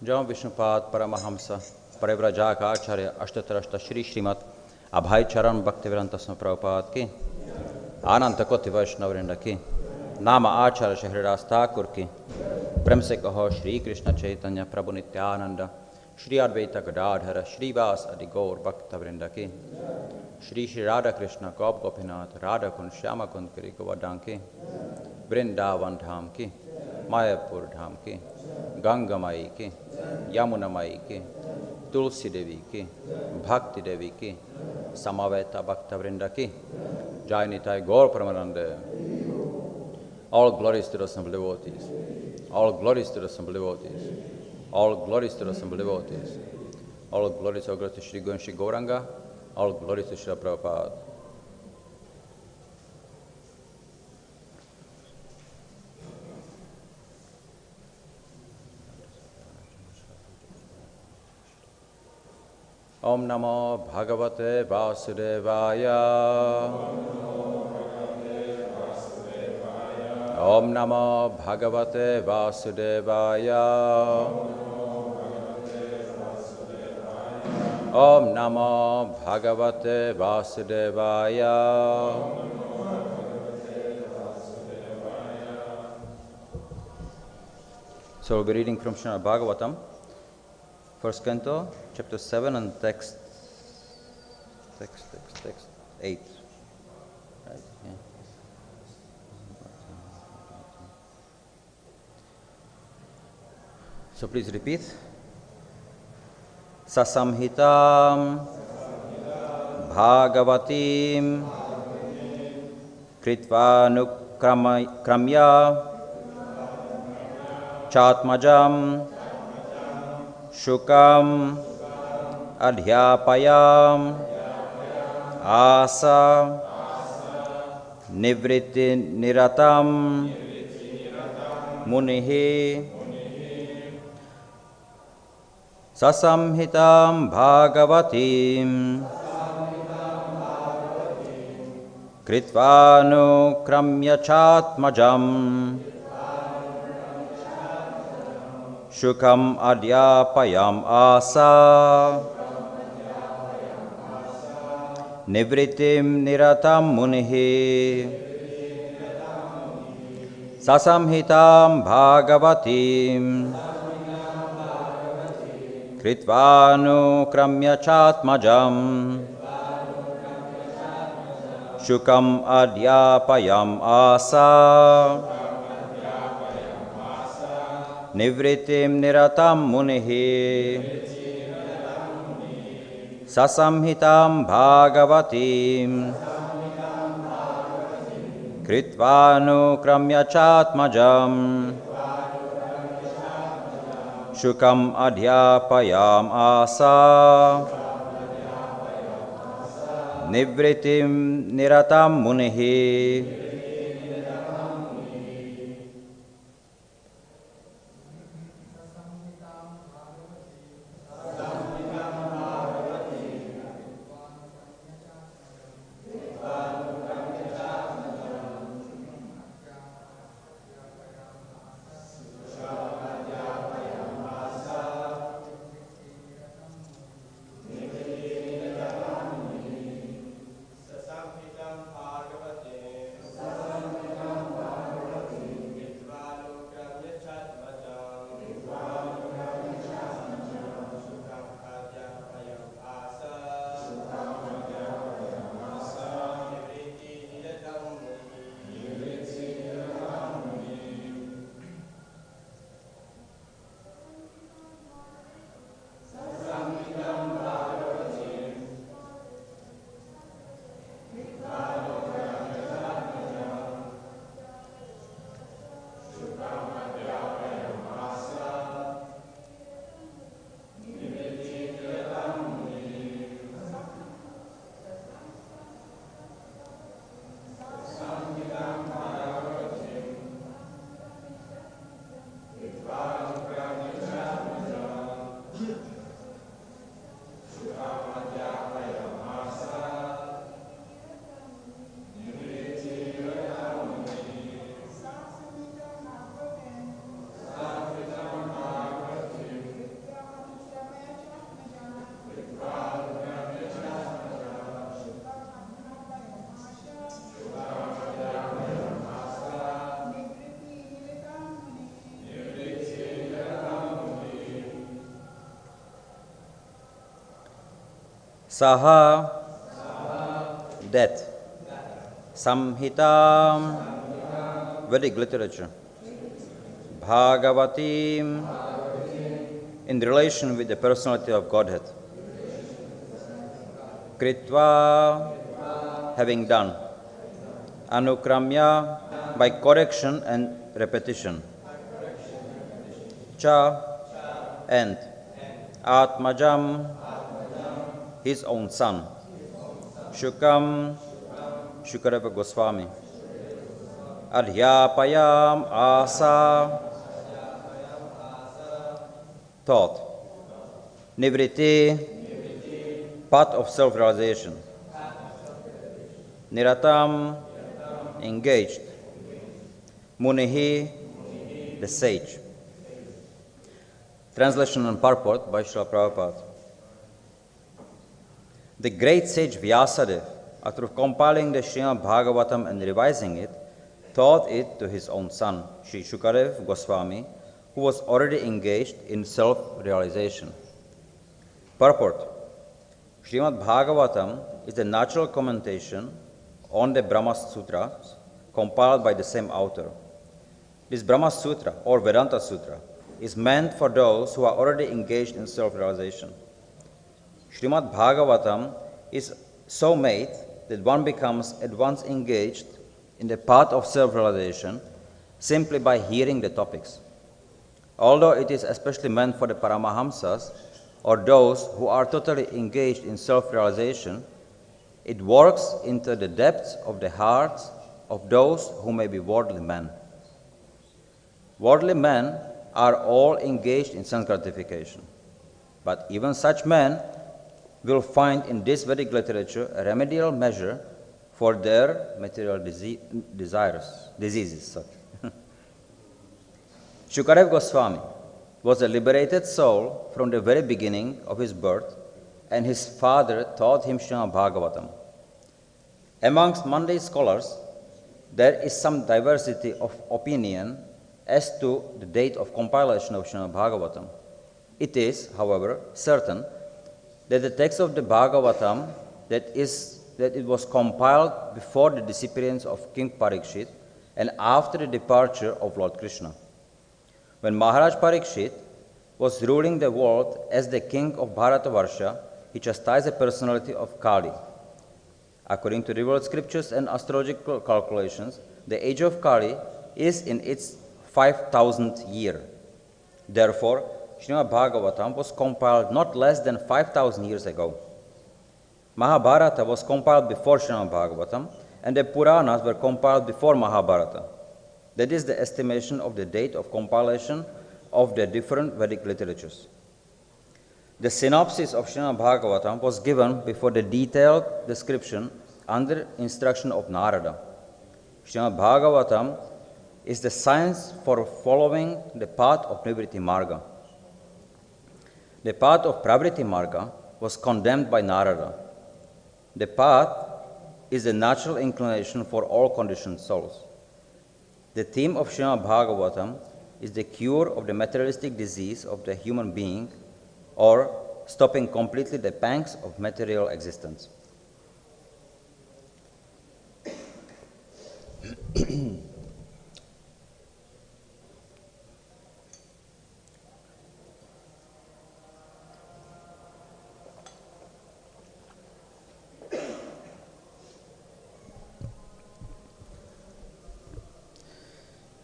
Jam Vishnupad Paramahamsa Parivrajaka Acharya Ashtatarashta Shri Srimad Abhay Charan Bhaktivedanta Swami Prabhupada ki Ananta Koti Vaishnavrinda ki Nama Acharya Shahridas Thakur ki Prem se kaho Shri Krishna Chaitanya Prabhu Nityananda Shri Advaita Gadadhara Shri Vas Adi Gaur Bhaktavrinda ki Shri Shri Radha Krishna Gop Gopinath Radha Kund Shyama Kund Kiri Govardhan ki Vrindavan Dham ki Mayapur Dham ki Ganga Mai ki Yamuna Mai ki Tulsi Devi ki Bhakti Devi ki Samaveta Bhaktavrinda ki Jai Nitai Gaur Pramananda. All glories to the assembled devotees. All glories to the assembled devotees. All glories to the assembled devotees. All glories to Shri Guru and Shri Gauranga. All glories to Shri Prabhupada. Om Namo Bhagavate Vasudevaya. Om Namo Bhagavate Vasudevaya. Om Namo Bhagavate Vasudevaya. So we'll be reading from Srimad Bhagavatam, first canto, chapter 7 and text 8. Right, yeah. So please repeat. Sasamhitam Bhagavatim Kritvanukramya Chatmajam Shukam Adhyapayam Asa Nivritti Niratam Munihi Sasamhitam Bhagavatim Kritvanu Chatmajam Shukam Adhyapayam Asa Nivritim Niratam Munihi Sasamhitam Bhagavatim Kritvanu Chatmajam Shukam Adhyapayam Asa Nivritim Niratam Munihi Sasamhitam Bhagavatim Kritvanu Chatmajam Shukam Adhyapayam Asa Nivritim Niratam Munihi. Saha, that. Samhita, Vedic literature. Bhagavatim, in relation with the personality of Godhead. Kritva, having done. Anukramya, by correction and repetition. Cha, and. Atmajam, his own son. Shukam, Shukareva Goswami. Aryapayam asa, thought. Nivriti, path of self-realization. Niratam, engaged. Munihi, the sage. Translation and purport by Srila Prabhupada. The great sage Vyasadeva, after compiling the Srimad Bhagavatam and revising it, taught it to his own son, Sri Shukadev Goswami, who was already engaged in self-realization. Purport. Srimad Bhagavatam is the natural commentation on the Brahma Sutra compiled by the same author. This Brahma Sutra, or Vedanta Sutra, is meant for those who are already engaged in self-realization. Srimad Bhagavatam is so made that one becomes at once engaged in the path of self-realization simply by hearing the topics. Although it is especially meant for the Paramahamsas, or those who are totally engaged in self-realization, it works into the depths of the hearts of those who may be worldly men. Worldly men are all engaged in sense gratification, but even such men will find in this Vedic literature a remedial measure for their material diseases. Shukadev Goswami was a liberated soul from the very beginning of his birth, and his father taught him Srimad Bhagavatam. Amongst Monday scholars, there is some diversity of opinion as to the date of compilation of Srimad Bhagavatam. It is, however, certain that the text of the Bhagavatam that it was compiled before the disappearance of King Parikshit and after the departure of Lord Krishna. When Maharaj Parikshit was ruling the world as the king of Bharatavarsha, he chastised the personality of Kali. According to revealed scriptures and astrological calculations, the age of Kali is in its 5,000th year. Therefore, Srimad Bhagavatam was compiled not less than 5,000 years ago. Mahabharata was compiled before Srimad Bhagavatam, and the Puranas were compiled before Mahabharata. That is the estimation of the date of compilation of the different Vedic literatures. The synopsis of Srimad Bhagavatam was given before the detailed description under instruction of Narada. Srimad Bhagavatam is the science for following the path of Nivritti Marga. The path of Pravritti Marga was condemned by Narada. The path is the natural inclination for all conditioned souls. The theme of Srimad Bhagavatam is the cure of the materialistic disease of the human being, or stopping completely the pangs of material existence.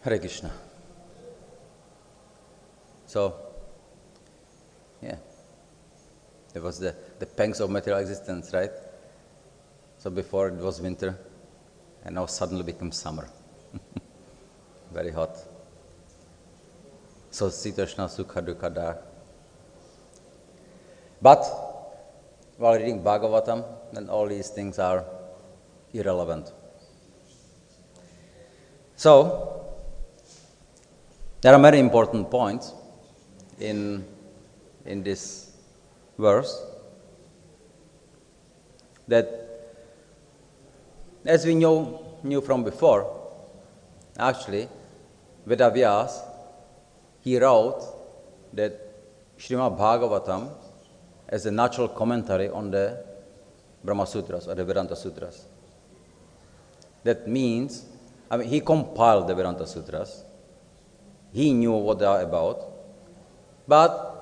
Hare Krishna. So, yeah, it was the pangs of material existence, right? So before it was winter, and now suddenly becomes summer. Very hot. So Sitashna Sukha Dukha Dark. But while reading Bhagavatam, then all these things are irrelevant. So, there are many important points in this verse that, as we knew from before, actually, Vedavyas, he wrote that Srimad Bhagavatam as a natural commentary on the Brahma Sutras or the Vedanta Sutras. That means, he compiled the Vedanta Sutras. He knew what they are about, but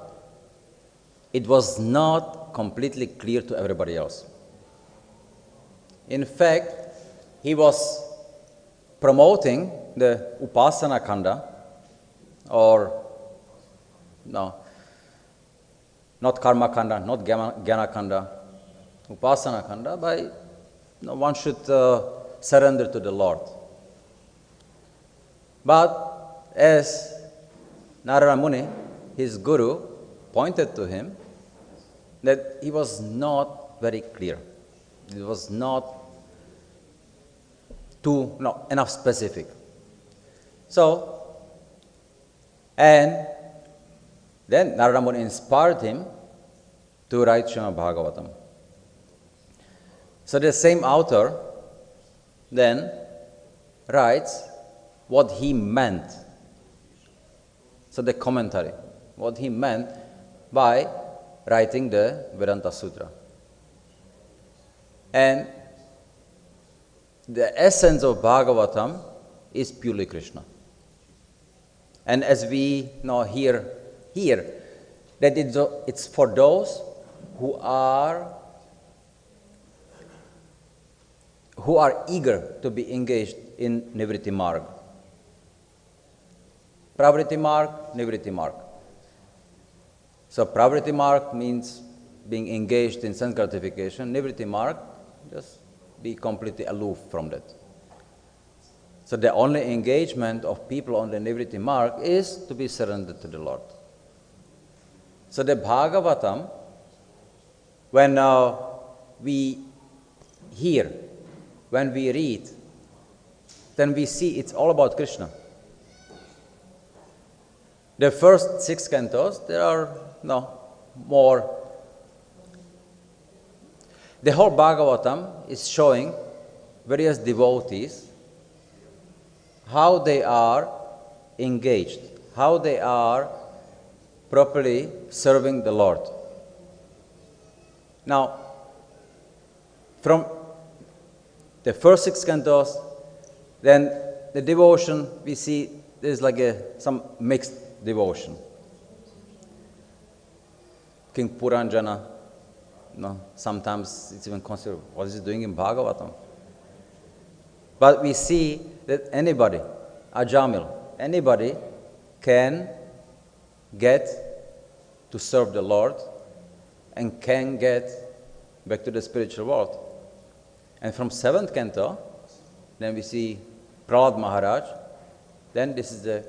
it was not completely clear to everybody else. In fact, he was promoting the Upasana Kanda, or no, not Karma Kanda, not Jnana Kanda, Upasana Kanda, by one should surrender to the Lord. But as Narada Muni, his guru, pointed to him that he was not very clear. It was not enough specific. So, and then Narada Muni inspired him to write Srimad Bhagavatam. So the same author then writes what he meant. So the commentary, what he meant by writing the Vedanta Sutra. And the essence of Bhagavatam is purely Krishna. And as we know here that it's for those who are eager to be engaged in Nivritti Marg. Pravritti Marg, Nivritti Marg. So Pravritti Marg means being engaged in sense gratification. Nivritti Marg, just be completely aloof from that. So the only engagement of people on the Nivritti Marg is to be surrendered to the Lord. So the Bhagavatam, when we hear, when we read, then we see it's all about Krishna. The first 6 cantos, there are more. The whole Bhagavatam is showing various devotees how they are engaged, how they are properly serving the Lord. Now, from the first 6 cantos, then the devotion, we see there's like some mixed devotion. King Puranjana, sometimes it's even considered, what is he doing in Bhagavatam? But we see that anybody, Ajamil, anybody can get to serve the Lord and can get back to the spiritual world. And from 7th canto, then we see Prahlad Maharaj, then this is the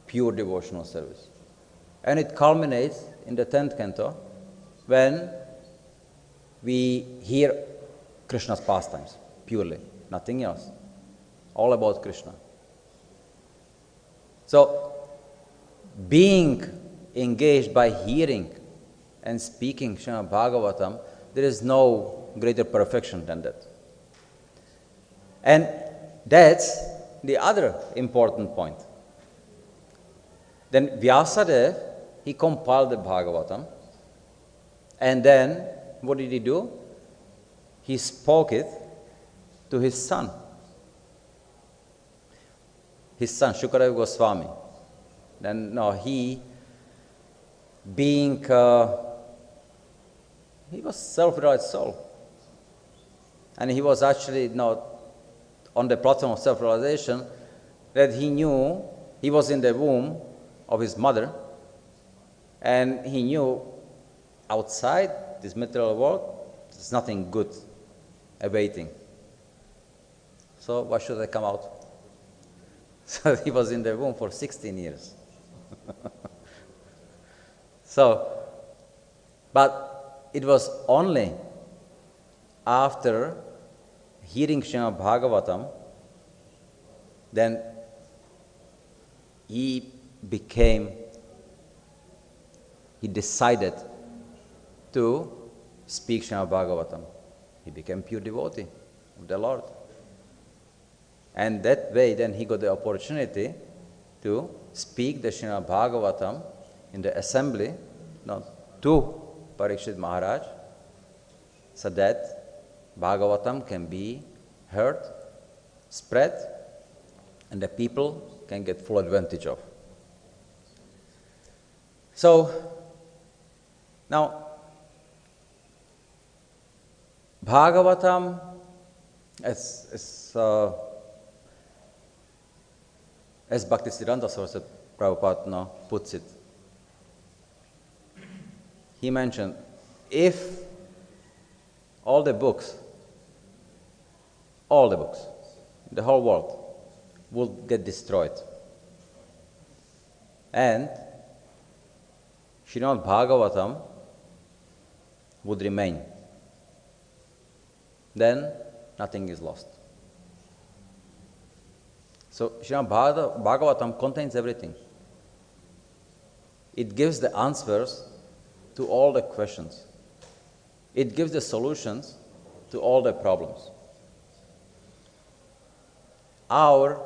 pure devotional service. And it culminates in the 10th canto when we hear Krishna's pastimes, purely, nothing else. All about Krishna. So, being engaged by hearing and speaking Srimad Bhagavatam, there is no greater perfection than that. And that's the other important point. Then Vyasadeva, he compiled the Bhagavatam, and then what did he do? He spoke it to his son. His son, Shukadeva Goswami. Then he was self-realized soul. And he was actually on the platform of self-realization that he knew he was in the womb of his mother, and he knew outside this material world there's nothing good awaiting. So why should I come out? So he was in the womb for 16 years. But it was only after hearing Srimad Bhagavatam, then he decided to speak Srimad Bhagavatam. He became pure devotee of the Lord. And that way then he got the opportunity to speak the Srimad Bhagavatam in the assembly, to Parikshit Maharaj, so that Bhagavatam can be heard, spread, and the people can get full advantage of. So, now, Bhagavatam, as Bhakti Siddhanta Saraswati Prabhupada puts it, he mentioned, if all the books, the whole world, will get destroyed, and Srimad Bhagavatam would remain, then nothing is lost. So Srimad Bhagavatam contains everything. It gives the answers to all the questions. It gives the solutions to all the problems. Our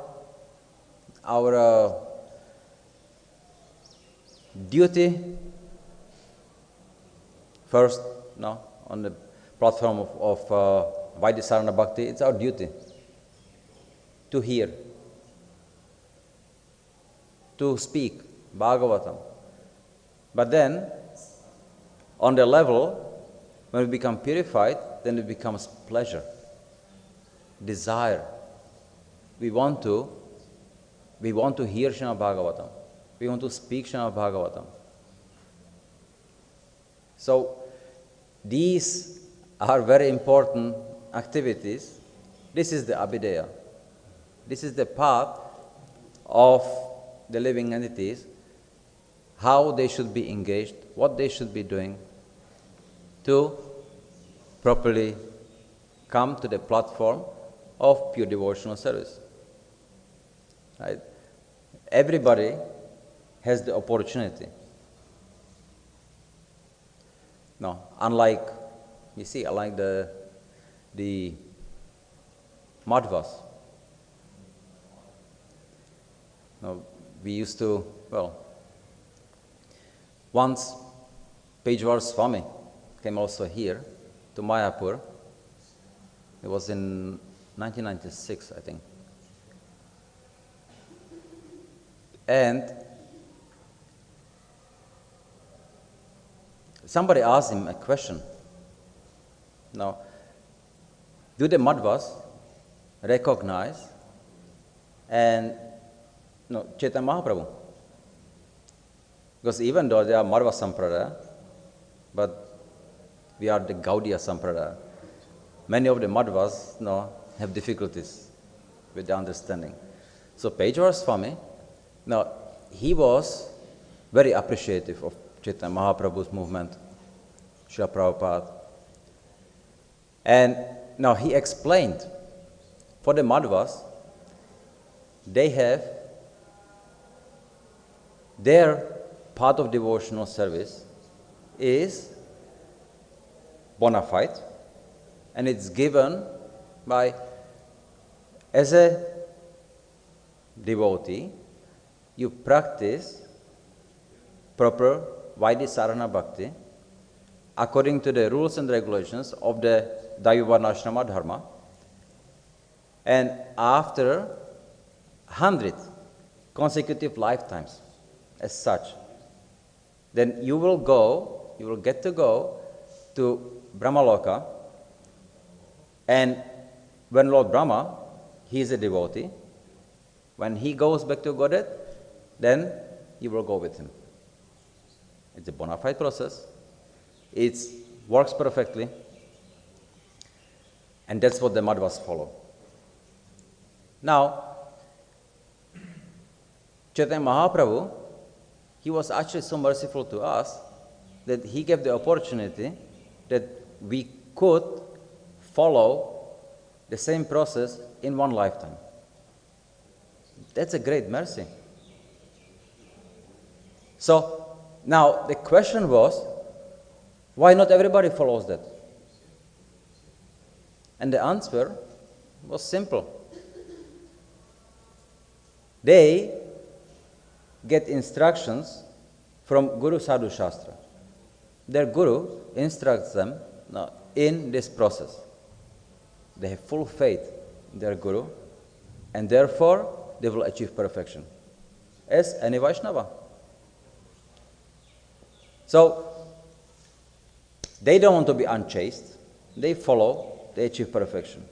duty, first, on the platform of Vaidisarana Bhakti, it's our duty to hear, to speak Bhagavatam. But then, on the level, when we become purified, then it becomes pleasure, desire. We want to hear Srimad Bhagavatam. We want to speak Srimad Bhagavatam. So, these are very important activities. This is the Abhideya. This is the path of the living entities, how they should be engaged, what they should be doing to properly come to the platform of pure devotional service. Right? Everybody has the opportunity. No, unlike the Madhvas. No, we used to, once Pritivardhan Swami came also here to Mayapur. It was in 1996, I think. And somebody asked him a question. Now, do the Madhvas recognize Chaitanya Mahaprabhu? Because even though they are Madhva Sampradaya, but we are the Gaudiya Sampradaya, many of the Madhvas have difficulties with the understanding. So Pritivardhan Swami, he was very appreciative of Chaitanya Mahaprabhu's movement, Srila Prabhupada. And now he explained, for the Madhvas, they have their part of devotional service is bona fide, and it's given by, as a devotee, you practice proper Vaidisarana Bhakti according to the rules and regulations of the Daivavarnashrama Dharma, and after 100 consecutive lifetimes as such, then you will get to go to Brahmaloka, and when Lord Brahma, he is a devotee, when he goes back to Godhead, then you will go with him. It's a bona fide process. It works perfectly, and that's what the Madhvas follow. Now, Chaitanya Mahaprabhu, he was actually so merciful to us that he gave the opportunity that we could follow the same process in one lifetime. That's a great mercy. So, now the question was, why not everybody follows that? And the answer was simple. They get instructions from Guru Sadhu Shastra. Their Guru instructs them in this process. They have full faith in their Guru, and therefore they will achieve perfection, as any Vaishnava. So, they don't want to be unchaste. They follow, they achieve perfection.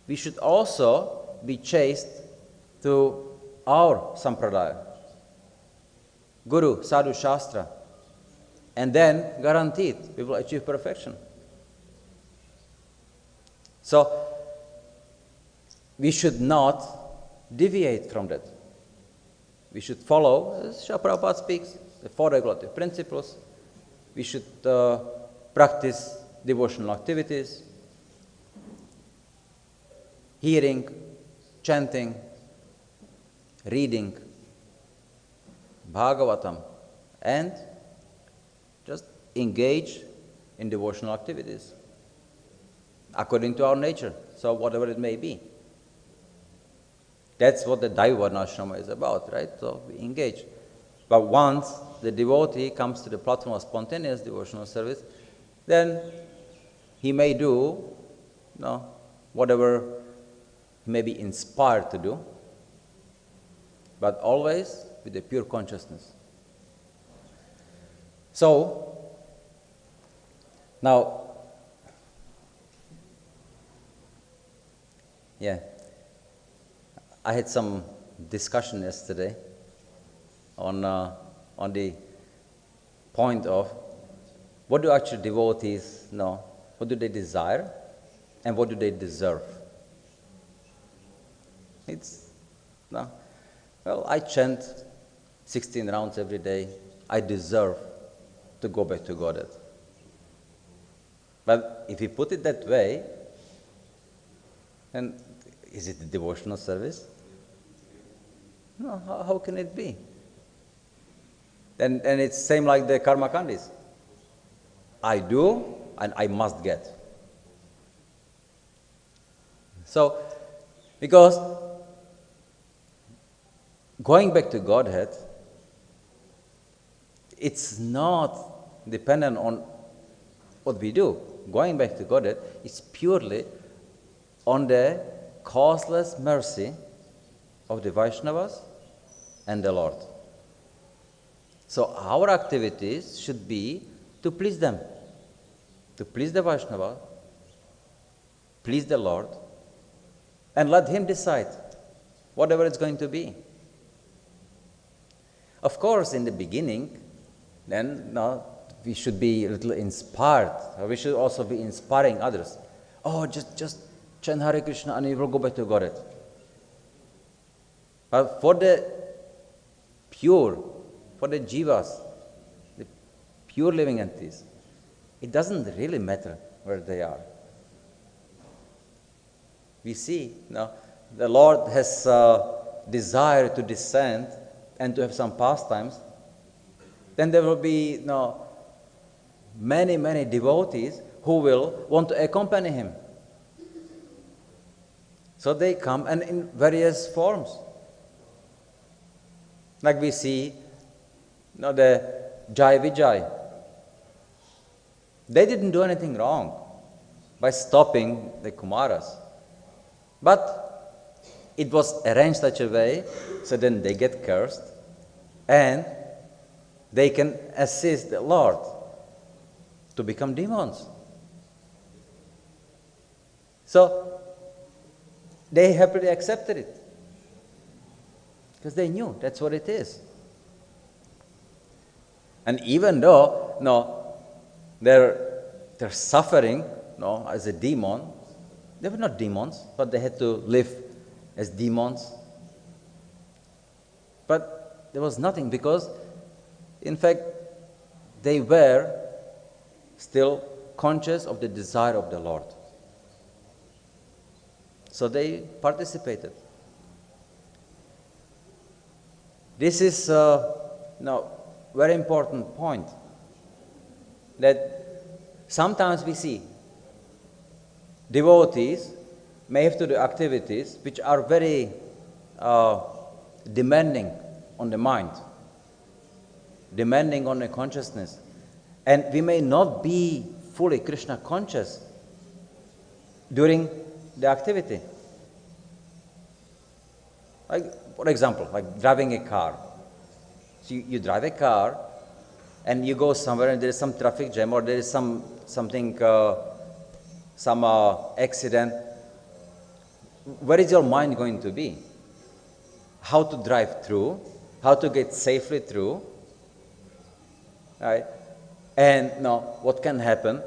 We should also be chaste to our sampradaya, Guru, Sadhu, Shastra, and then guaranteed we will achieve perfection. So, we should not deviate from that. We should follow, as Srila Prabhupada speaks, the four regulative principles. We should practice devotional activities, hearing, chanting, reading, Bhagavatam, and just engage in devotional activities according to our nature, so whatever it may be. That's what the Daivarnashrama is about, right? So we engage. But once the devotee comes to the platform of spontaneous devotional service, then he may do whatever he may be inspired to do, but always with a pure consciousness. So, now, I had some discussion yesterday on the point of what do actually devotees know, what do they desire, and what do they deserve. I chant 16 rounds every day. I deserve to go back to Godhead. But if you put it that way, then is it a devotional service? No, how can it be? And it's same like the karma kandis. I do and I must get. So, because going back to Godhead, it's not dependent on what we do. Going back to Godhead is purely on the causeless mercy of the Vaishnavas and the Lord. So our activities should be to please them, to please the Vaishnava, please the Lord, and let Him decide whatever it's going to be. Of course, in the beginning, then we should be a little inspired. We should also be inspiring others. Oh, just chant Hare Krishna and you will go back to Godhead. But for the pure, for the jivas, the pure living entities, it doesn't really matter where they are. We see, the Lord has desire to descend and to have some pastimes. Then there will be many, many devotees who will want to accompany Him. So they come and in various forms. Like we see, the Jai Vijay. They didn't do anything wrong by stopping the Kumaras. But it was arranged such a way so then they get cursed and they can assist the Lord to become demons. So they happily accepted it because they knew that's what it is. And even though they're suffering as a demon, they were not demons, but they had to live as demons. But there was nothing because, in fact, they were still conscious of the desire of the Lord. So they participated. This is very important point that sometimes we see devotees may have to do activities which are very demanding on the mind, demanding on the consciousness. And we may not be fully Krishna conscious. during the activity. Like, for example, like driving a car. So you drive a car and you go somewhere and there is some traffic jam or there is some accident. Where is your mind going to be? How to drive through, how to get safely through, right? And now, what can happen?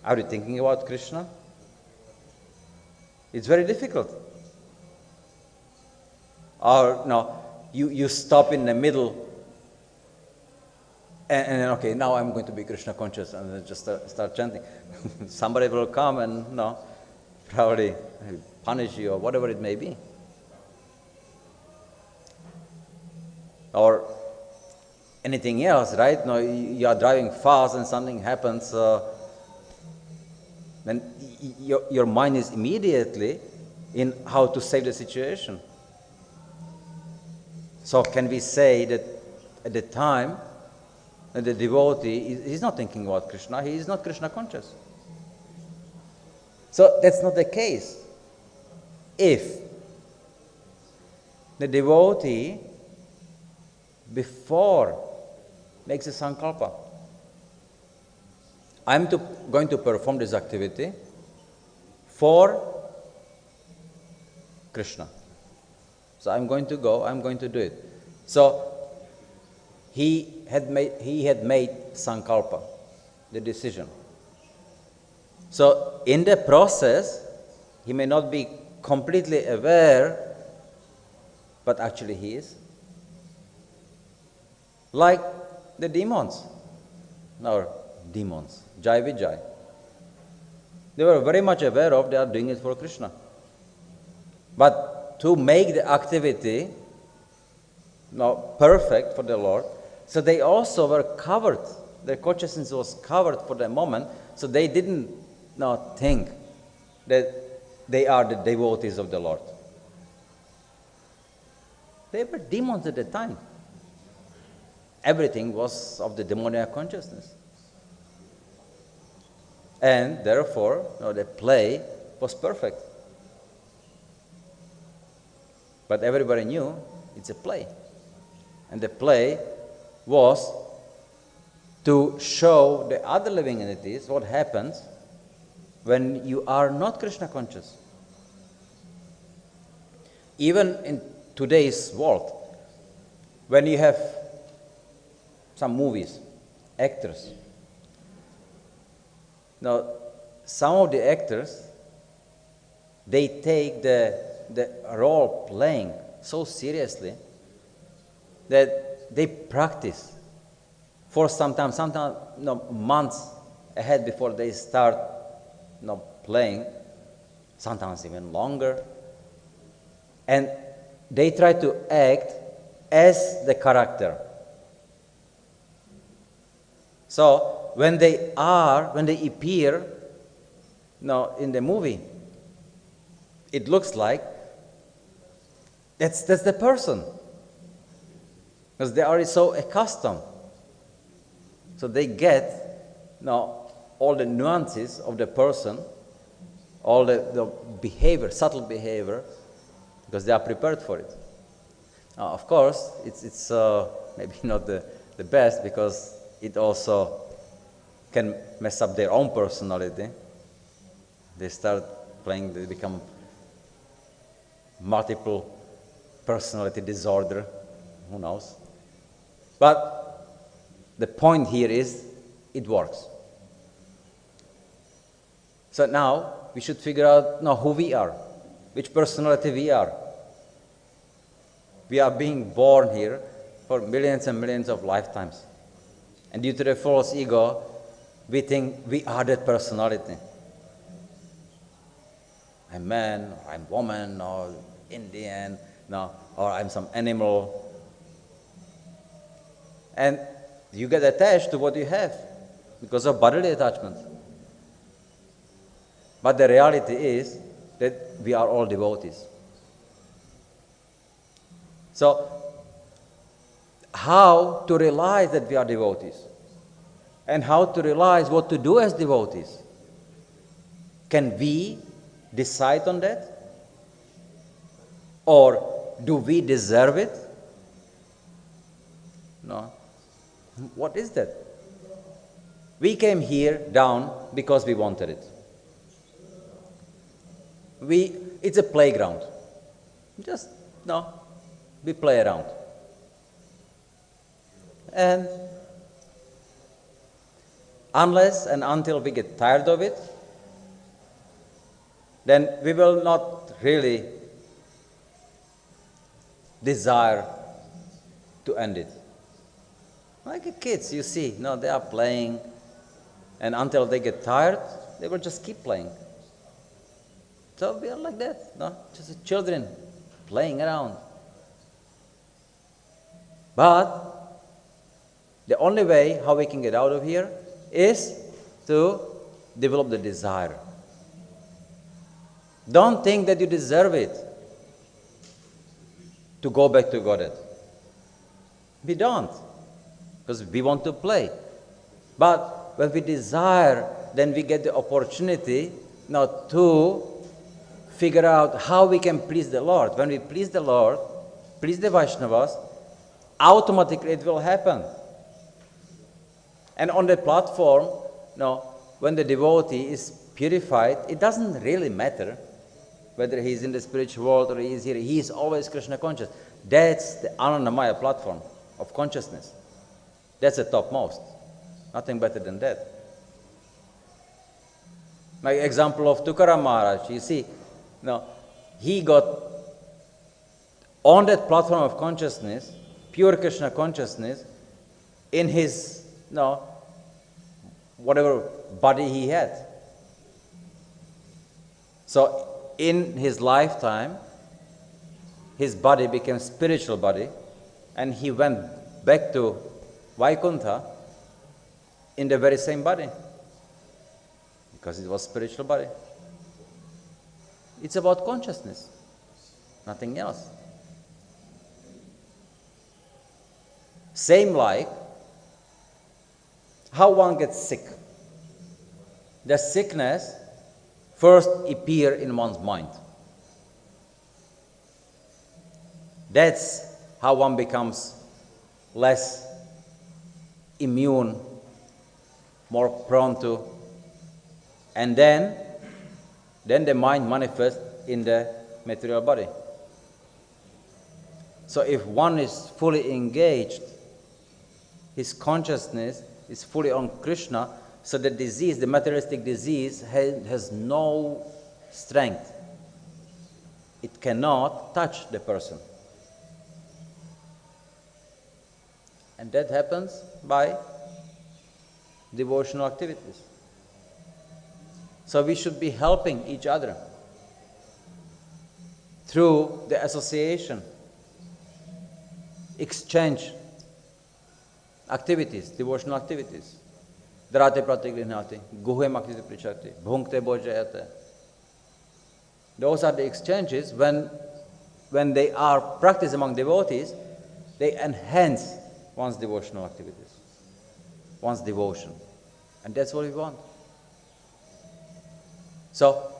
Are you thinking about Krishna? It's very difficult. Or no, you stop in the middle and okay, now I'm going to be Krishna conscious and then just start chanting. Somebody will come and probably punish you or whatever it may be. Or anything else, right? No, you are driving fast and something happens, then your mind is immediately in how to save the situation. So can we say that at the time, the devotee is not thinking about Krishna, he is not Krishna conscious? So that's not the case. If the devotee before makes a sankalpa, I'm going to perform this activity for Krishna. So I'm going to go, I'm going to do it. So he had made sankalpa, the decision. So in the process, he may not be completely aware, but actually he is. Like the demons, Jai Vijay. They were very much aware of they are doing it for Krishna. But to make the activity perfect for the Lord, so they also were covered, their consciousness was covered for the moment, so they didn't think that they are the devotees of the Lord. They were demons at the time. Everything was of the demoniac consciousness. And therefore, the play was perfect. But everybody knew it's a play. And the play was to show the other living entities what happens when you are not Krishna conscious. Even in today's world, when you have some movies, actors. Now, some of the actors, they take the role playing so seriously that they practice for sometimes months ahead before they start playing, sometimes even longer. And they try to act as the character. So when they appear in the movie, it looks like that's the person. Because they are so accustomed. So they get all the nuances of the person, all the behavior, subtle behavior, because they are prepared for it. Now, of course, it's maybe not the best, because it also can mess up their own personality. They start playing, they become multiple personality disorder, who knows. But the point here is, it works. So now, we should figure out who we are, which personality we are. We are being born here for millions and millions of lifetimes. And due to the false ego, we think we are that personality. I'm man, or I'm woman, or Indian, or I'm some animal. And you get attached to what you have because of bodily attachment. But the reality is that we are all devotees. So, how to realize that we are devotees? And how to realize what to do as devotees? Can we decide on that? Or do we deserve it? No. What is that? We came here down because we wanted it. It's a playground. Just, no, we play around. And unless and until we get tired of it, then we will not really desire to end it. Like kids, you see, no, they are playing, and until they get tired, they will just keep playing. So we are like that, no? Just children playing around. But the only way how we can get out of here is to develop the desire. Don't think that you deserve it to go back to Godhead. We don't, because we want to play. But when we desire, then we get the opportunity now to figure out how we can please the Lord. When we please the Lord, please the Vaishnavas, automatically it will happen. And on the platform, when the devotee is purified, it doesn't really matter whether he is in the spiritual world or he is here. He is always Krishna conscious. That's the Anandamaya platform of consciousness. That's the topmost. Nothing better than that. My example of Tukaram Maharaj, you see, he got on that platform of consciousness, pure Krishna consciousness, in his, whatever body he had. So in his lifetime, his body became spiritual body, and he went back to Vaikuntha in the very same body, because it was spiritual body. It's about consciousness, nothing else. Same like how one gets sick. The sickness first appears in one's mind. That's how one becomes less immune, more prone to, and then the mind manifests in the material body. So if one is fully engaged, his consciousness is fully on Krishna, so the disease, the materialistic disease, has no strength. It cannot touch the person. And that happens by devotional activities. So we should be helping each other through the association, exchange activities, devotional activities. Drate pratigrihnati, guhem akti prichati, bhunkte bojayate. Those are the exchanges when they are practiced among devotees, they enhance one's devotional activities, one's devotion. And that's what we want. So,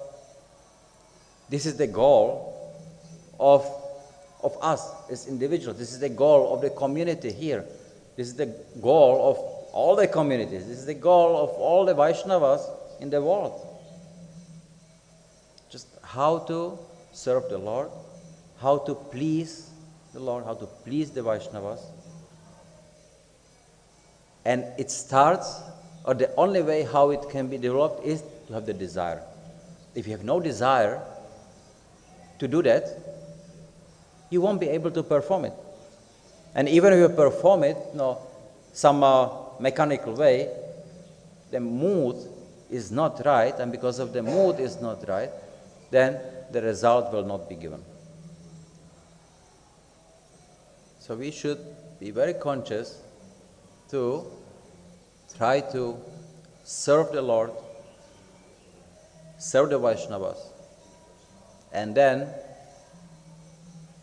this is the goal of us as individuals. This is the goal of the community here. This is the goal of all the communities. This is the goal of all the Vaishnavas in the world. Just how to serve the Lord, how to please the Lord, how to please the Vaishnavas. And it starts, or the only way how it can be developed is to have the desire. If you have no desire to do that, you won't be able to perform it. And even if you perform it, some mechanical way, the mood is not right, and because of the mood is not right, then the result will not be given. So we should be very conscious to try to serve the Lord, serve the Vaishnavas, and then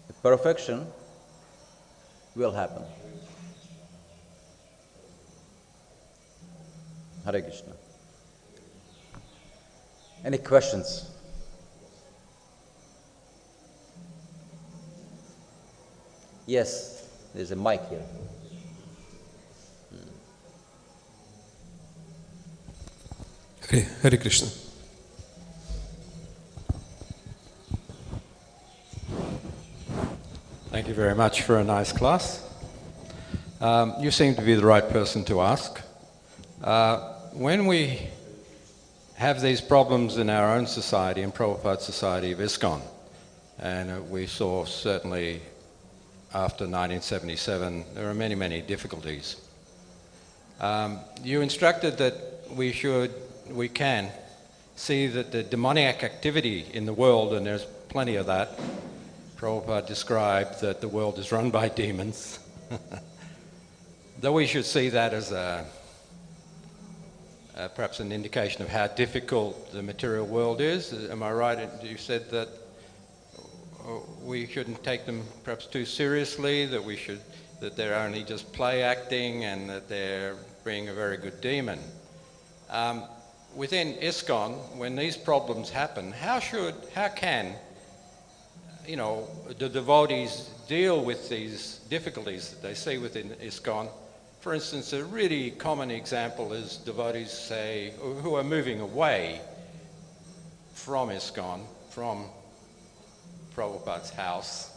the perfection will happen. Hare Krishna. Any questions? Yes, there's a mic here. Hare Krishna. Thank you very much for a nice class. You seem to be the right person to ask. When we have these problems in our own society, in Prabhupada's society of ISKCON, and we saw certainly after 1977, there are many, many difficulties. You instructed that we can see that the demoniac activity in the world, and there's plenty of that. Prabhupada described that the world is run by demons. Though we should see that as perhaps an indication of how difficult the material world is. Am I right? You said that we shouldn't take them perhaps too seriously, that they're only just play acting and that they're being a very good demon. Within ISKCON, when these problems happen, how can the devotees deal with these difficulties that they see within ISKCON? For instance, a really common example is devotees, say, who are moving away from ISKCON, from Prabhupada's house.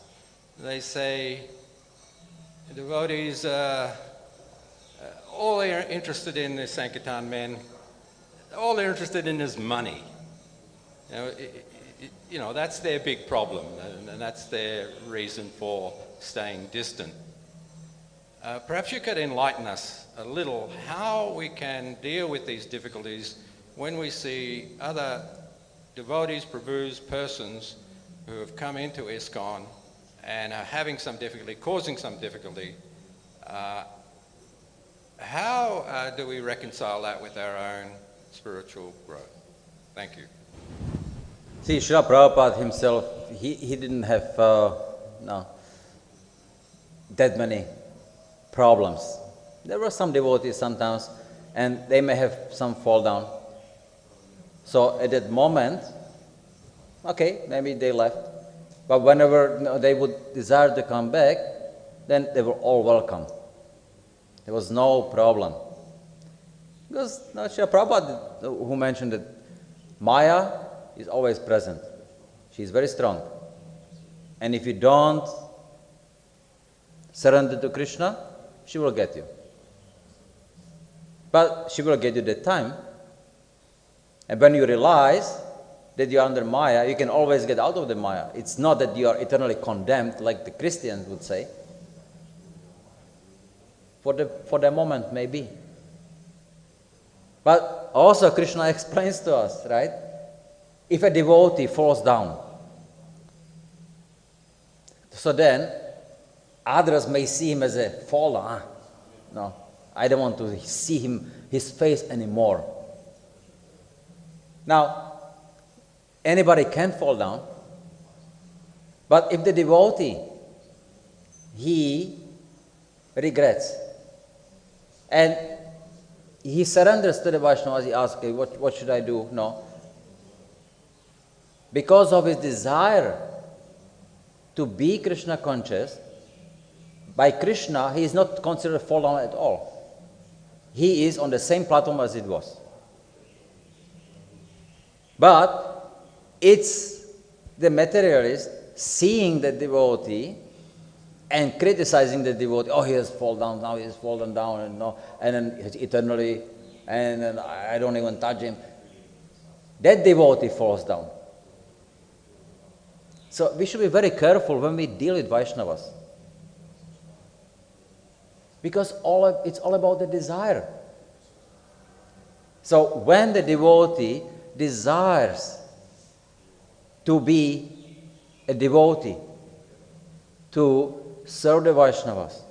They say, devotees, all they're interested in is Sankirtan men, all they're interested in is money. That's their big problem, and that's their reason for staying distant. Perhaps you could enlighten us a little how we can deal with these difficulties when we see other devotees, prabhus, persons who have come into ISKCON and are having some difficulty, causing some difficulty. How do we reconcile that with our own spiritual growth? Thank you. See, Srila Prabhupada himself, he didn't have that many problems. There were some devotees sometimes, and they may have some fall down. So at that moment, okay, maybe they left. But whenever they would desire to come back, then they were all welcome. There was no problem. Because Srila Prabhupada, who mentioned that Maya is always present. She is very strong. And if you don't surrender to Krishna, she will get you. But she will get you that time. And when you realize that you are under Maya, you can always get out of the Maya. It's not that you are eternally condemned, like the Christians would say. For the moment, maybe. But also Krishna explains to us, right? If a devotee falls down, so then others may see him as a fallen. No, I don't want to see his face anymore. Now, anybody can fall down, but if the devotee, he regrets, and he surrenders to the Vaishnavas, he asks, okay, what should I do? No. Because of his desire to be Krishna conscious, by Krishna, he is not considered fallen at all. He is on the same platform as it was. But it's the materialist seeing the devotee and criticizing the devotee. Oh, he has fallen down, now he has fallen down, and then eternally, and then I don't even touch him. That devotee falls down. So we should be very careful when we deal with Vaishnavas. Because it's all about the desire. So when the devotee desires to be a devotee, to serve the Vaishnavas,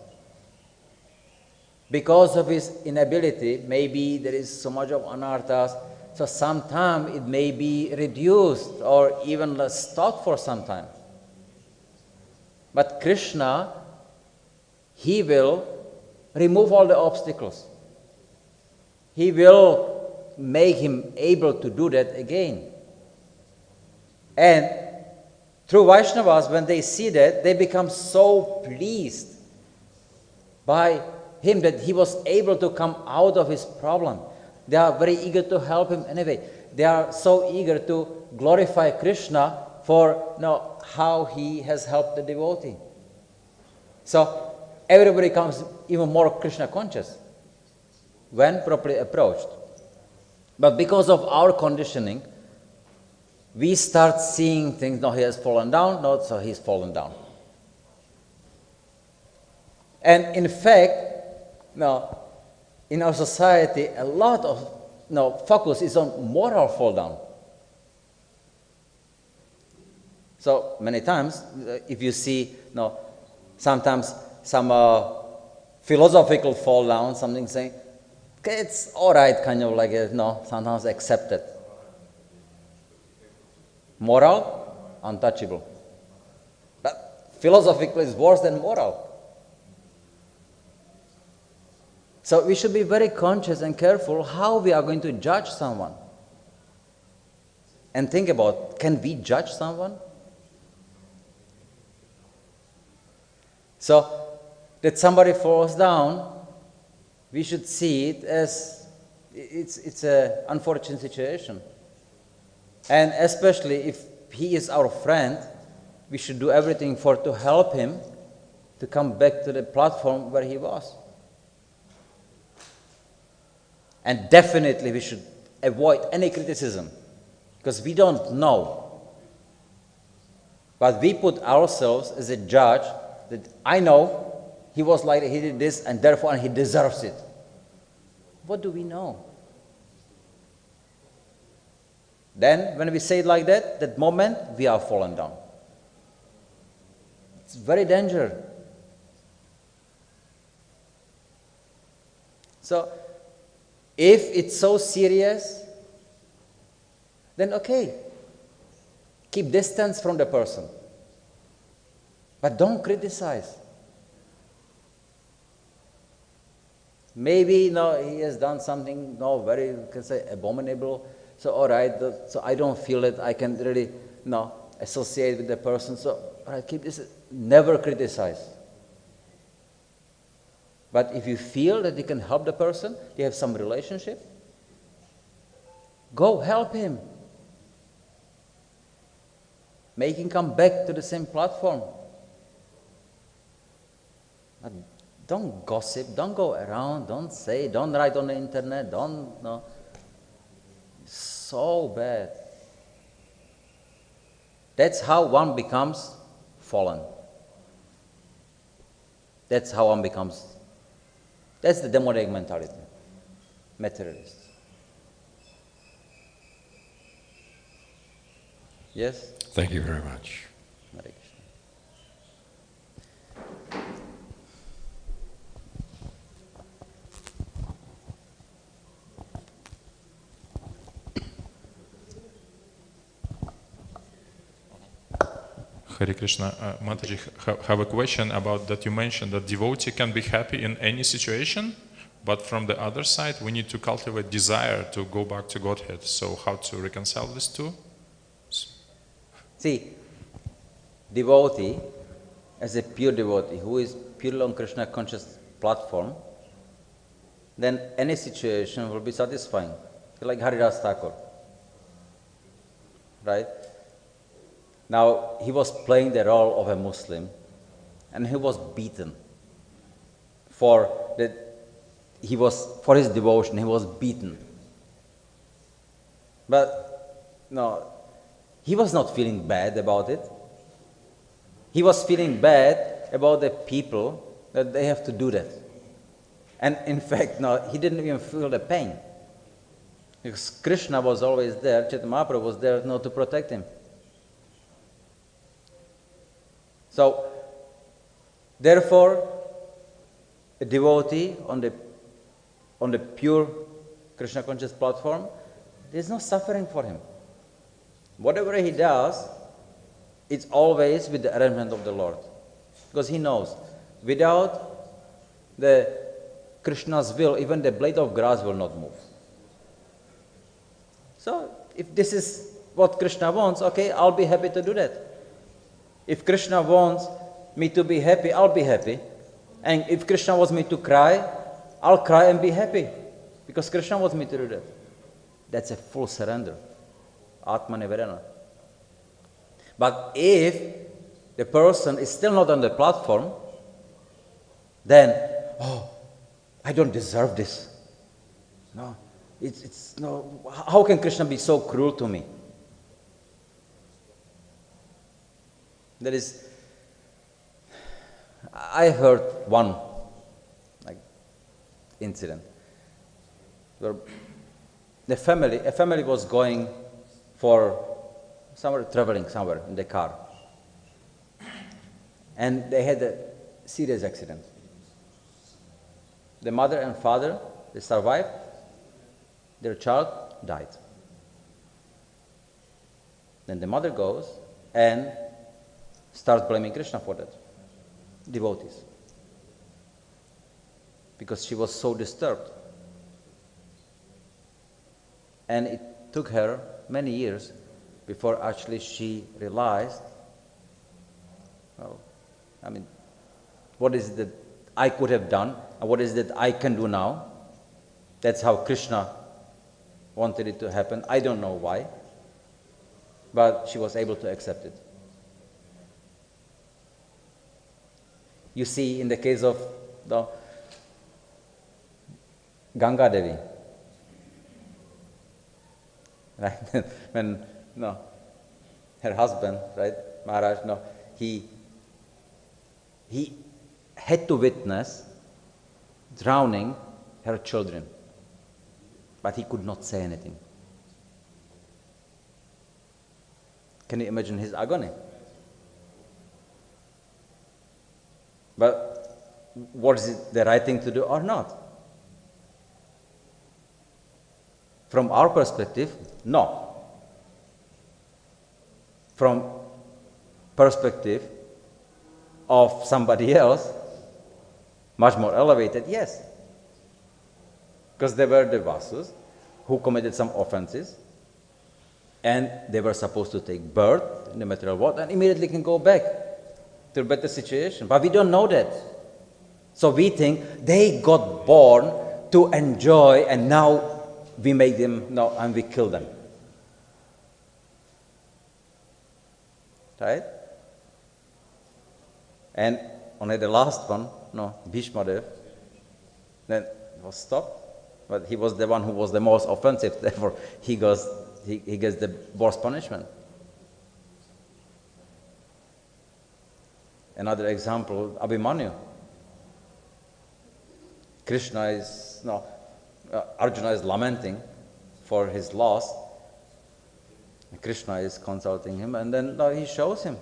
because of his inability, maybe there is so much of anarthas, so sometimes it may be reduced or even stopped for some time. But Krishna, he will remove all the obstacles. He will make him able to do that again. And True Vaishnavas, when they see that, they become so pleased by him that he was able to come out of his problem. They are very eager to help him anyway. They are so eager to glorify Krishna for how he has helped the devotee. So everybody becomes even more Krishna conscious when properly approached. But because of our conditioning, we start seeing things, no, he has fallen down, no, so he's fallen down. And in fact, in our society, a lot of focus is on moral fall down. So many times, if you see, sometimes some philosophical fall down, something saying, okay, it's all right, kind of like, sometimes accepted. Moral, untouchable. But philosophical is worse than moral. So we should be very conscious and careful how we are going to judge someone. And think about, can we judge someone? So, that somebody falls down, we should see it as it's an unfortunate situation. And especially if he is our friend, we should do everything to help him to come back to the platform where he was. And definitely we should avoid any criticism, because we don't know. But we put ourselves as a judge that I know he was like, he did this, and therefore he deserves it. What do we know? Then, when we say it like that, that moment, we are fallen down. It's very dangerous. So, if it's so serious, then okay, keep distance from the person. But don't criticize. Maybe he has done something very, you can say, abominable. So all right, so I don't feel that I can really associate with the person. So all right, keep this. Never criticize. But if you feel that you can help the person, you have some relationship, go help him. Make him come back to the same platform. But don't gossip, don't go around, don't write on the internet, so bad. That's how one becomes fallen. That's how one becomes, that's the demonic mentality, materialist. Yes? Thank you very much. Hare Krishna. Hare Krishna. Mataji, have a question about that you mentioned that devotee can be happy in any situation, but from the other side, we need to cultivate desire to go back to Godhead. So how to reconcile these two? See, devotee, as a pure devotee, who is purely on Krishna conscious platform, then any situation will be satisfying. Like Haridas Thakur, right? Now, he was playing the role of a Muslim, and he was beaten for his devotion. He was beaten, but no, he was not feeling bad about it. He was feeling bad about the people that they have to do that, and in fact, no, he didn't even feel the pain because Krishna was always there. Chaitanya Mahaprabhu was there, to protect him. So, therefore, a devotee on the pure Krishna conscious platform, there is no suffering for him. Whatever he does, it's always with the arrangement of the Lord, because he knows without the Krishna's will, even the blade of grass will not move. So, if this is what Krishna wants, okay, I'll be happy to do that. If Krishna wants me to be happy, I'll be happy. And if Krishna wants me to cry, I'll cry and be happy. Because Krishna wants me to do that. That's a full surrender. Atma Nivedana. But if the person is still not on the platform, then, I don't deserve this. No, no. How can Krishna be so cruel to me? There is. I heard one incident where a family was going for traveling somewhere in the car, and they had a serious accident. The mother and father, they survived. Their child died. Then the mother goes and starts blaming Krishna for that. Devotees. Because she was so disturbed. And it took her many years before actually she realized, what is it that I could have done and what is it that I can do now? That's how Krishna wanted it to happen. I don't know why, but she was able to accept it. You see, in the case of the Ganga Devi, right? When her husband, right, Maharaj, he had to witness drowning her children, but he could not say anything. Can you imagine his agony? But was it the right thing to do or not? From our perspective, no. From perspective of somebody else, much more elevated, yes. Because they were the Vasus who committed some offenses, and they were supposed to take birth in the material world and immediately can go back to a better situation. But we don't know that. So we think they got born to enjoy, and now we make them, and we kill them. Right? And only the last one, Bhishma Dev, then was stopped. But he was the one who was the most offensive, therefore he gets the worst punishment. Another example, Abhimanyu. Arjuna is lamenting for his loss. Krishna is consulting him, and then he shows him.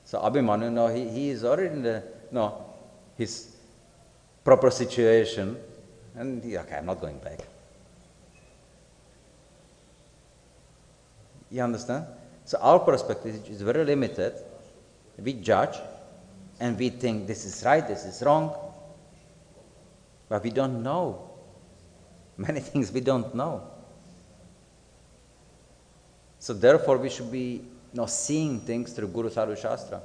So Abhimanyu, he is already in his proper situation, and I'm not going back. You understand? So our perspective is very limited. We judge, and we think this is right, this is wrong, but we don't know. Many things we don't know. So therefore we should be seeing things through Guru Sadhu Shastra.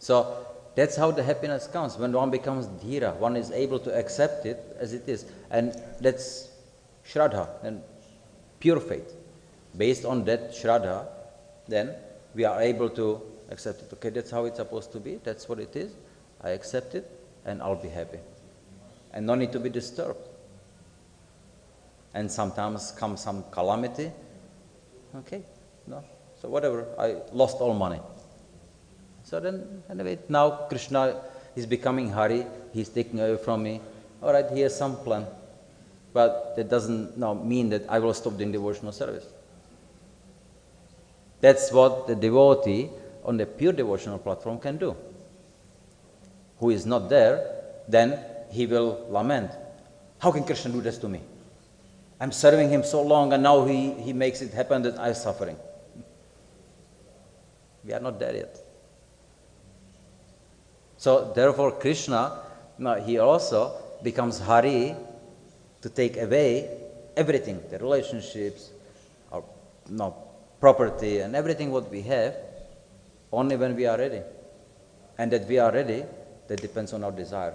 So that's how the happiness comes. When one becomes dhira, one is able to accept it as it is. And that's Shraddha, and pure faith. Based on that Shraddha, then we are able to accept it. Okay, that's how it's supposed to be. That's what it is. I accept it, and I'll be happy. And no need to be disturbed. And sometimes comes some calamity. Okay, so whatever, I lost all money. So then, anyway, now Krishna is becoming Hari, he's taking away from me. All right, he has some plan. But that doesn't mean that I will stop doing devotional service. That's what the devotee on the pure devotional platform can do. Who is not there, then he will lament. How can Krishna do this to me? I'm serving him so long, and now he makes it happen that I'm suffering. We are not there yet. So therefore Krishna, he also becomes Hari to take away everything, the relationships, property and everything what we have, only when we are ready. And that we are ready, that depends on our desire.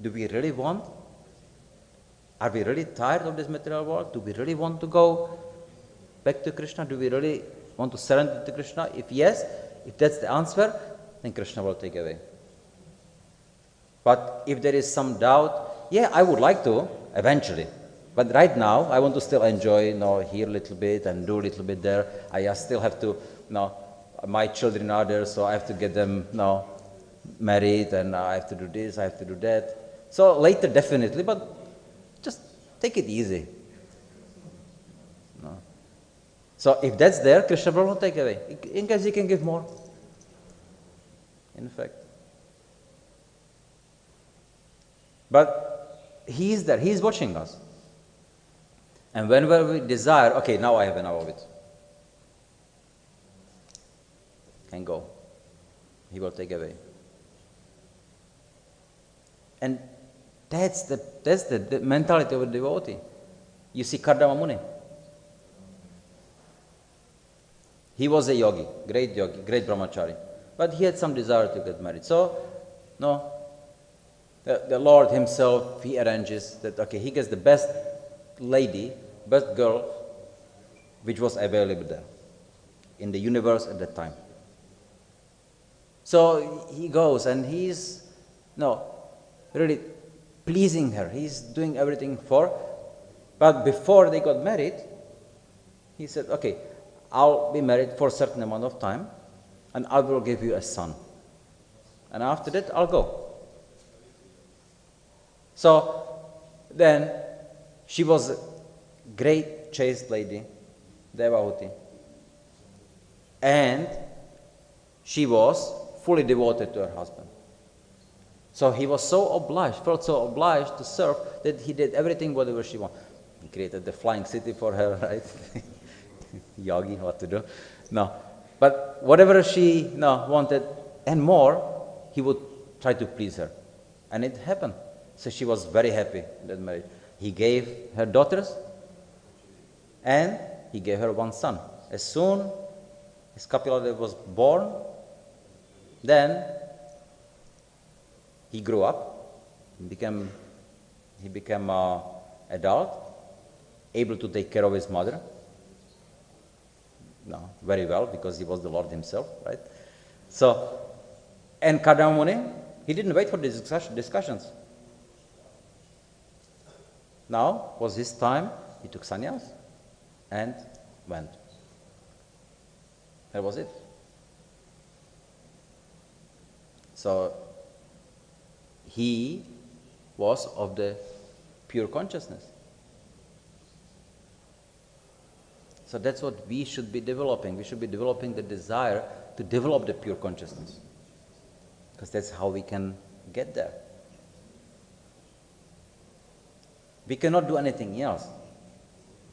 Do we really want? Are we really tired of this material world? Do we really want to go back to Krishna? Do we really want to surrender to Krishna? If yes, if that's the answer, then Krishna will take away. But if there is some doubt, yeah, I would like to, eventually. But right now, I want to still enjoy, here a little bit and do a little bit there. I still have to, my children are there, so I have to get them, married, and I have to do this, I have to do that. So later, definitely, but just take it easy. So if that's there, Krishna will not take away. In case he can give more. In fact. But he is there, he is watching us. And whenever we desire, okay, now I have enough of it. Can go. He will take away. And that's the mentality of a devotee. You see Kardama Muni. He was a yogi, great brahmachari. But he had some desire to get married. So, the Lord himself, he arranges that, okay, he gets the best lady, best girl, which was available there in the universe at that time. So he goes and he's, really pleasing her. He's doing everything for her. But before they got married, he said, okay, I'll be married for a certain amount of time and I will give you a son. And after that, I'll go. So then she was a great chaste lady, devotee. And she was fully devoted to her husband. So he was felt so obliged to serve that he did everything whatever she wanted. He created the flying city for her, right? Yogi, what to do? No. But whatever she wanted and more, he would try to please her. And it happened. So she was very happy in that marriage. He gave her daughters and he gave her one son. As soon as Kapilada was born, then he grew up, he became adult, able to take care of his mother. Very well, because he was the Lord himself, right? So, and Kardama Muni, he didn't wait for these discussions. Now was his time, he took sannyas and went. That was it. So, he was of the pure consciousness. So that's what we should be developing. We should be developing the desire to develop the pure consciousness. Because that's how we can get there. We cannot do anything else.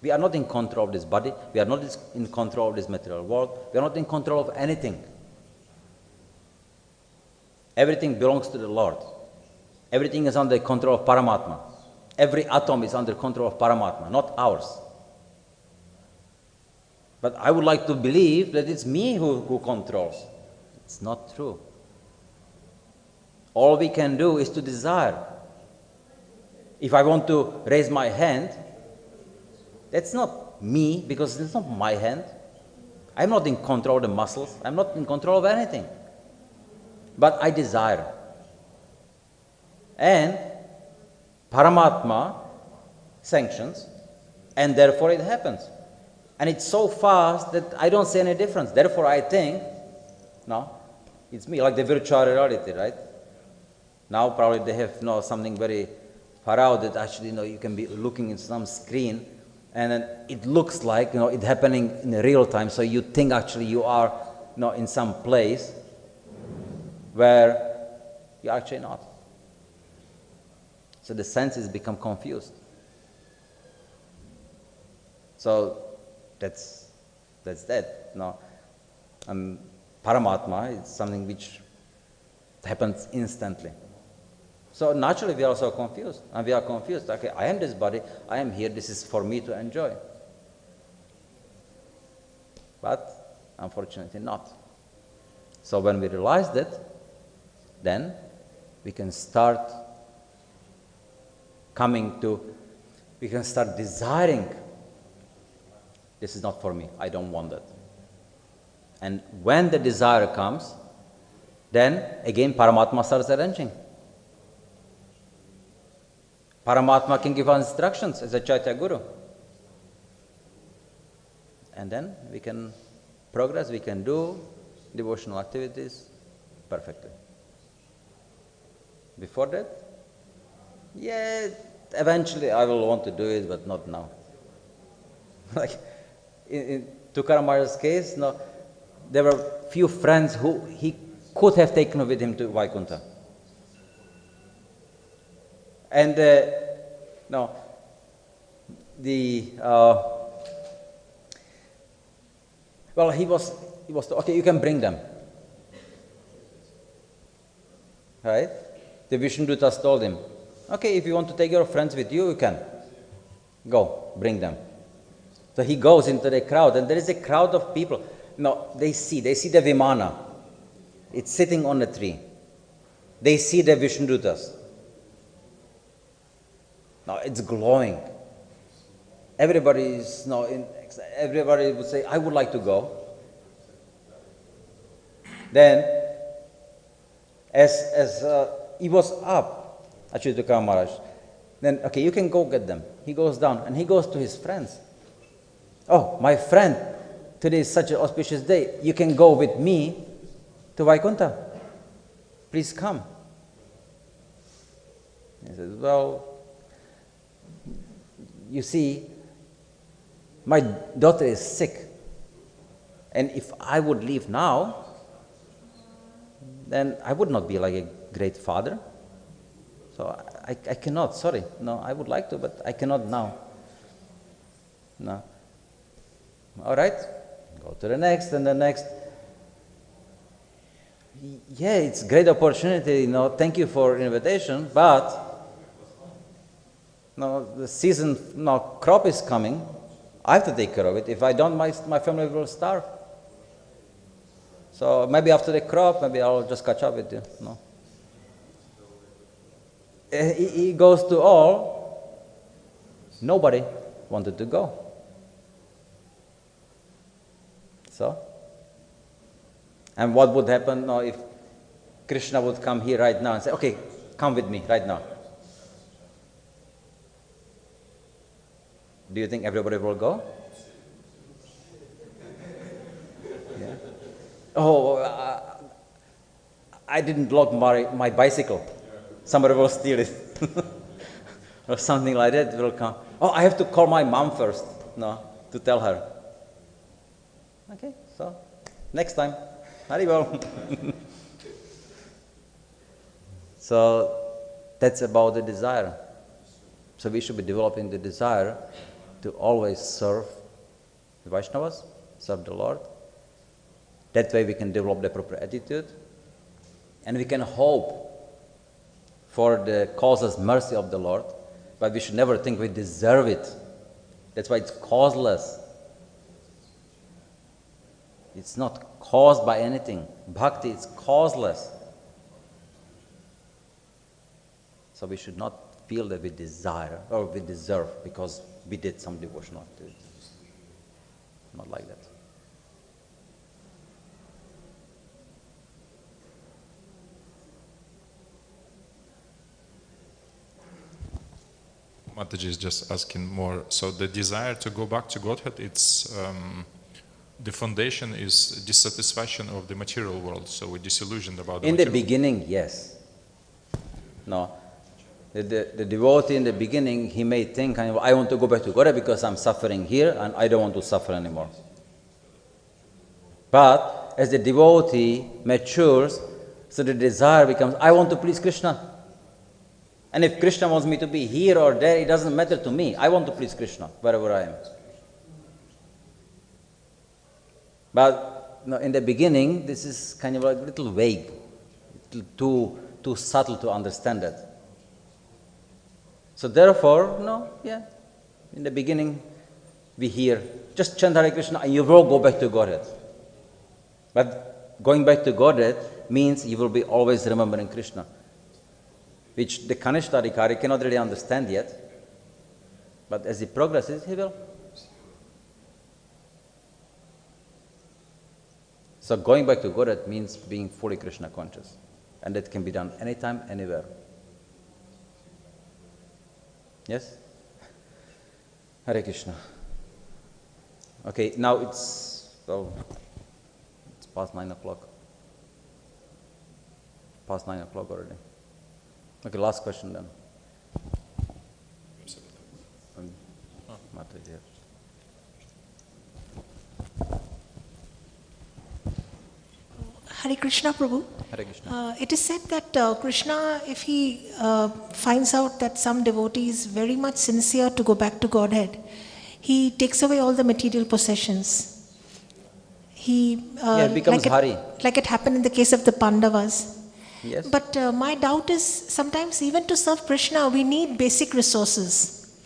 We are not in control of this body. We are not in control of this material world. We are not in control of anything. Everything belongs to the Lord. Everything is under control of Paramatma. Every atom is under control of Paramatma, not ours. But I would like to believe that it's me who controls. It's not true. All we can do is to desire. If I want to raise my hand, that's not me, because it's not my hand. I'm not in control of the muscles. I'm not in control of anything. But I desire. And Paramatma sanctions, and therefore it happens. And it's so fast that I don't see any difference. Therefore I think, it's me, like the virtual reality, right? Now probably they have something very far out that actually you can be looking at some screen and then it looks like it happening in real time. So you think actually you are in some place where you're actually not. So the senses become confused. So that's that. Paramatma is something which happens instantly. So naturally we are also confused. And we are confused. Okay, I am this body, I am here, this is for me to enjoy. but unfortunately not. So when we realize that, then we can start we can start desiring, this is not for me, I don't want that. And when the desire comes, then again Paramatma starts arranging. Paramatma can give us instructions as a Chaitya Guru. And then we can progress, we can do devotional activities perfectly. Before that, yeah, eventually I will want to do it, but not now. Like in Tukaram Maharaj's case, no, there were few friends who he could have taken with him to Vaikuntha. And well, he was okay, you can bring them. Right? The Vishnudutas told him, okay, if you want to take your friends with you, you can. Go, bring them. So he goes into the crowd, and there is a crowd of people. No, they see the Vimana. It's sitting on a tree. They see the Vishnudutas. Now it's glowing. Everybody would say, I would like to go. Then, as he was up, actually Tukaram Maharaj, then, okay, you can go get them. He goes down, and he goes to his friends. Oh, my friend, today is such an auspicious day. You can go with me to Vaikuntha. Please come. He says, well, you see, my daughter is sick. And if I would leave now, then I would not be like a great father. So I cannot, sorry. No, I would like to, but I cannot now. No. All right, go to the next and the next. Yeah, it's a great opportunity, thank you for invitation, but the season, crop is coming. I have to take care of it. If I don't, my family will starve. So maybe after the crop, maybe I'll just catch up with you. No. He goes to all. Nobody wanted to go. So, and what would happen now if Krishna would come here right now and say, okay, come with me right now? Do you think everybody will go? Yeah. Oh, I didn't lock my bicycle. Somebody will steal it. Or something like that will come. Oh, I have to call my mom first, to tell her. Okay, so next time. Haribol. So that's about the desire. So we should be developing the desire to always serve the Vaishnavas, serve the Lord. That way we can develop the proper attitude, and we can hope for the causeless mercy of the Lord, but we should never think we deserve it. That's why it's causeless. It's not caused by anything. Bhakti is causeless. So we should not feel that we desire or we deserve because we did some devotional activity. Not like that. Mataji is just asking more. So the desire to go back to Godhead, it's the foundation is dissatisfaction of the material world. So we're disillusioned about the In the material. beginning, yes. No. The devotee in the beginning, he may think, I want to go back to Godhead because I'm suffering here and I don't want to suffer anymore. But as the devotee matures, so the desire becomes, I want to please Krishna. And if Krishna wants me to be here or there, it doesn't matter to me. I want to please Krishna wherever I am. But in the beginning, this is kind of a little vague, too subtle to understand that. So therefore, in the beginning, we hear just chant Hare Krishna and you will go back to Godhead. But going back to Godhead means you will be always remembering Krishna, which the Kanishta Adhikari cannot really understand yet. But as he progresses, he will. So going back to Godhead means being fully Krishna conscious. And that can be done anytime, anywhere. Yes? Hare Krishna. Okay, now it's past 9 o'clock. Past 9 o'clock already. Okay, last question then. Hare Krishna, Prabhu. Hare Krishna. It is said that Krishna, if he finds out that some devotee is very much sincere to go back to Godhead, he takes away all the material possessions. He it becomes Hari. Like it happened in the case of the Pandavas. Yes. But my doubt is sometimes even to serve Krishna, we need basic resources.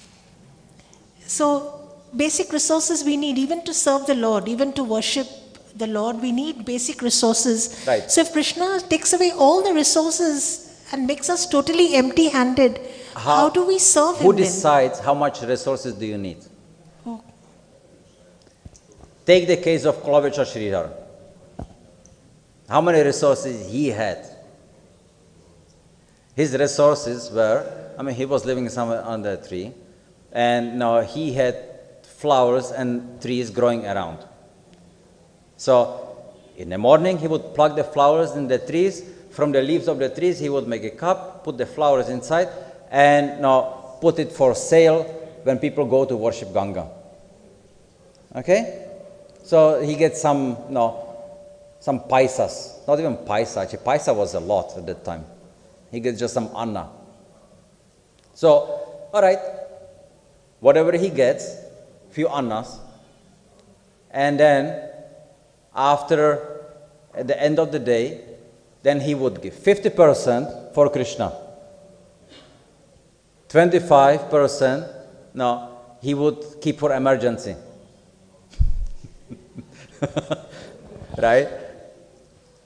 So basic resources we need even to serve the Lord, even to worship the Lord, we need basic resources. Right. So if Krishna takes away all the resources and makes us totally empty-handed, how do we serve Him Who then? decides how much resources do you need? Oh. Take the case of Kulavecha Sridhar. How many resources he had? His resources were, he was living somewhere under a tree, and now he had flowers and trees growing around. So in the morning he would pluck the flowers in the trees. From the leaves of the trees he would make a cup, put the flowers inside, and now put it for sale when people go to worship Ganga. Okay? So he gets some paisas, not even paisa, actually paisa was a lot at that time. He gets just some anna. So, all right, whatever he gets, few annas, and then after, at the end of the day, then he would give 50% for Krishna. 25%, he would keep for emergency. Right?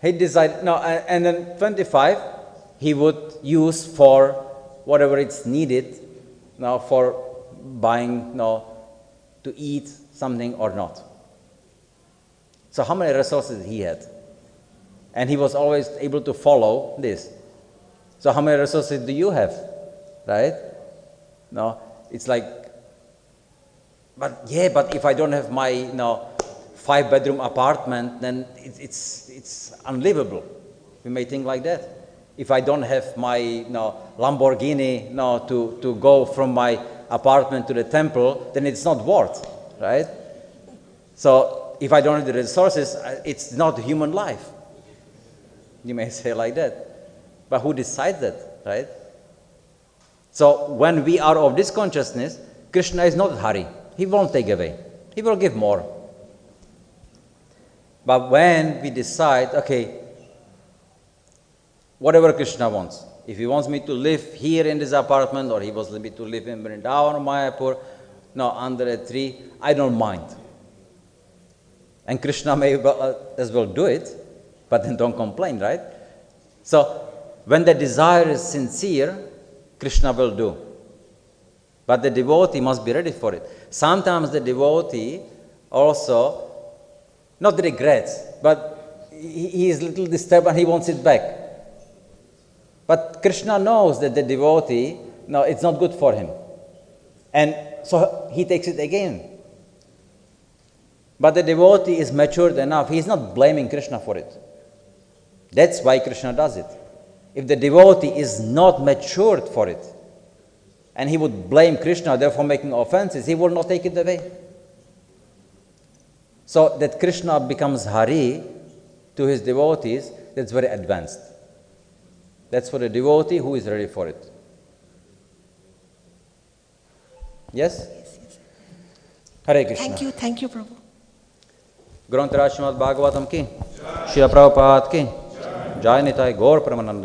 He decided, and then 25 he would use for whatever it's needed, for buying, to eat something or not. So how many resources he had? And he was always able to follow this. So how many resources do you have? Right? No, it's like, but if I don't have my 5-bedroom apartment, then it's unlivable. We may think like that. If I don't have my Lamborghini to go from my apartment to the temple, then it's not worth, right? So if I don't have the resources, it's not human life. You may say like that. But who decides that, right? So when we are of this consciousness, Krishna is not Hari. He won't take away. He will give more. But when we decide, okay, whatever Krishna wants, if he wants me to live here in this apartment, or he wants me to live in Vrindavan or Mayapur, under a tree, I don't mind. And Krishna may as well do it, but then don't complain, right? So when the desire is sincere, Krishna will do. But the devotee must be ready for it. Sometimes the devotee also, not regrets, but he is a little disturbed and he wants it back. But Krishna knows that the devotee, it's not good for him. And so he takes it again. But the devotee is matured enough. He is not blaming Krishna for it. That's why Krishna does it. If the devotee is not matured for it, and he would blame Krishna, therefore making offenses, he will not take it away. So that Krishna becomes Hari to his devotees, that's very advanced. That's for the devotee who is ready for it. Yes? Hare Krishna. Thank you, Prabhu. ग्रंथ राज श्रीमद् भागवतम की, श्रील प्रभुपाद की, जय निताय गौर परमानंद।